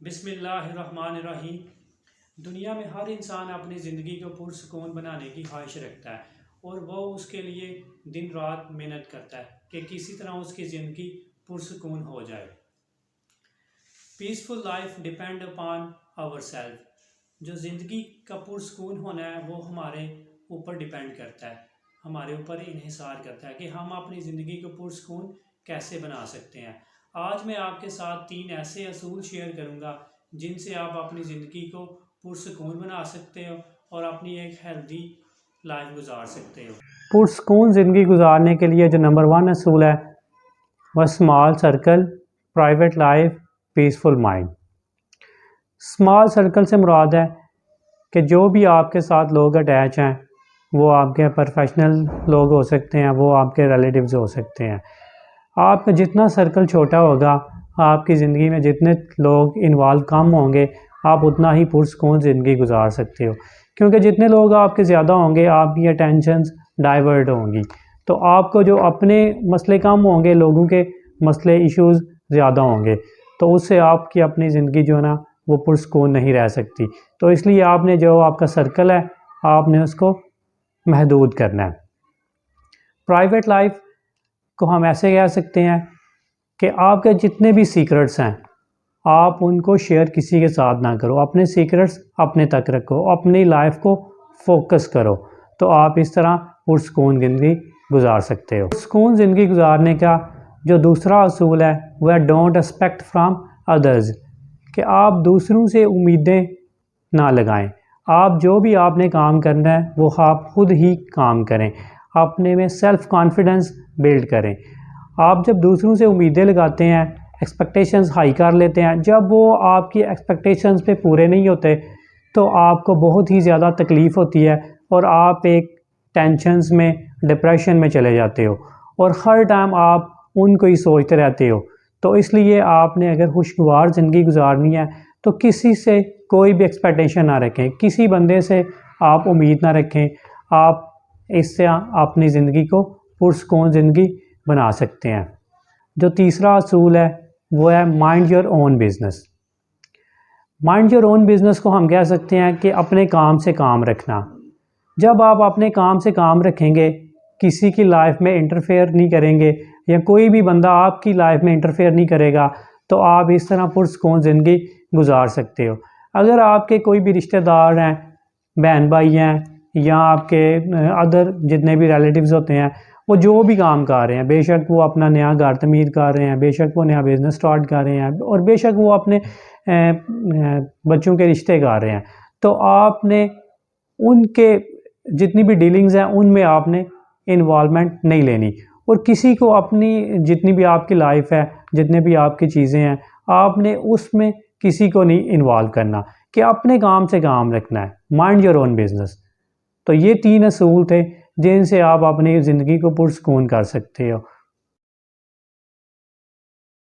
बिस्मिल्लाहिर्रहमानिर्रहीम। दुनिया में हर इंसान अपनी ज़िंदगी को पुरसुकून बनाने की ख्वाहिश रखता है और वो उसके लिए दिन रात मेहनत करता है कि किसी तरह उसकी ज़िंदगी पुरसुकून हो जाए। Peaceful life depend upon our self. जो ज़िंदगी का पुरसुकून होना है वो हमारे ऊपर डिपेंड करता है, हमारे ऊपर इन्हिसार करता है कि हम अपनी ज़िंदगी को पुरसुकून कैसे बना सकते हैं। आज मैं आपके साथ 3 ऐसे असूल शेयर करूंगा जिनसे आप अपनी ज़िंदगी को पुरसुकून बना सकते हो और अपनी एक हेल्दी लाइफ गुजार सकते हो। पुरसुकून ज़िंदगी गुजारने के लिए जो नंबर 1 असूल है वह small circle, private life, peaceful mind. Small circle से मुराद है कि जो भी आपके साथ लोग अटैच हैं वो आपके प्रोफेशनल लोग हो सकते हैं, वो आपके रिलेटिव्स हो सकते हैं। आपका जितना सर्कल छोटा होगा, आपकी ज़िंदगी में जितने लोग इन्वॉल्व कम होंगे, आप उतना ही पुरसुकून ज़िंदगी गुजार सकते हो। क्योंकि जितने लोग आपके ज़्यादा होंगे आपकी अटेंशन्स डाइवर्ट होंगी, तो आपको जो अपने मसले कम होंगे, लोगों के मसले इश्यूज़ ज़्यादा होंगे, तो उससे आपकी अपनी ज़िंदगी जो है ना वो पुरसुकून नहीं रह सकती। तो इसलिए आपने जो आपका सर्कल है आपने उसको महदूद करना है। प्राइवेट लाइफ को हम ऐसे कह सकते हैं कि आपके जितने भी सीक्रेट्स हैं आप उनको शेयर किसी के साथ ना करो, अपने सीक्रेट्स अपने तक रखो, अपनी लाइफ को फोकस करो, तो आप इस तरह पुरसुकून ज़िंदगी गुजार सकते हो। पुरसुकून ज़िंदगी गुजारने का जो दूसरा असूल है वह डोंट एक्सपेक्ट फ्राम अदर्स, कि आप दूसरों से उम्मीदें ना लगाएं। आप जो भी आपने काम करना है वो आप खुद ही काम करें, अपने में सेल्फ़ कॉन्फिडेंस बिल्ड करें। आप जब दूसरों से उम्मीदें लगाते हैं, एक्सपेक्टेशंस हाई कर लेते हैं, जब वो आपकी एक्सपेक्टेशंस पे पूरे नहीं होते तो आपको बहुत ही ज़्यादा तकलीफ़ होती है और आप एक टेंशन्स में, डिप्रेशन में चले जाते हो और हर टाइम आप उनको ही सोचते रहते हो। तो इसलिए आपने अगर खुशगवार ज़िंदगी गुजारनी है तो किसी से कोई भी एक्सपेक्टेशन ना रखें, किसी बंदे से आप उम्मीद ना रखें। आप इससे अपनी ज़िंदगी को पुरसुकून ज़िंदगी बना सकते हैं। जो तीसरा असूल है वो है mind your own business. Mind your own business को हम कह सकते हैं कि अपने काम से काम रखना। जब आप अपने काम से काम रखेंगे, किसी की लाइफ में इंटरफेयर नहीं करेंगे या कोई भी बंदा आपकी लाइफ में इंटरफेयर नहीं करेगा, तो आप इस तरह पुरसुकून ज़िंदगी गुजार सकते हो। अगर आपके कोई भी रिश्तेदार हैं, बहन भाई हैं या आपके अदर जितने भी रिलेटिव्स होते हैं, वो जो भी काम कर रहे हैं, बेशक वो अपना नया घर तमीर कर रहे हैं, बेशक वो नया बिज़नेस स्टार्ट कर रहे हैं और बेशक वो अपने बच्चों के रिश्ते कर रहे हैं, तो आपने उनके जितनी भी डीलिंग्स हैं उनमें आपने इन्वॉल्वमेंट नहीं लेनी और किसी को अपनी जितनी भी आपकी लाइफ है, जितने भी आपकी चीज़ें हैं, आपने उसमें किसी को नहीं इन्वॉल्व करना, कि अपने काम से काम रखना है। Mind your own business. तो ये 3 असूल थे जिनसे आप अपनी ज़िंदगी को पुरसुकून कर सकते हो।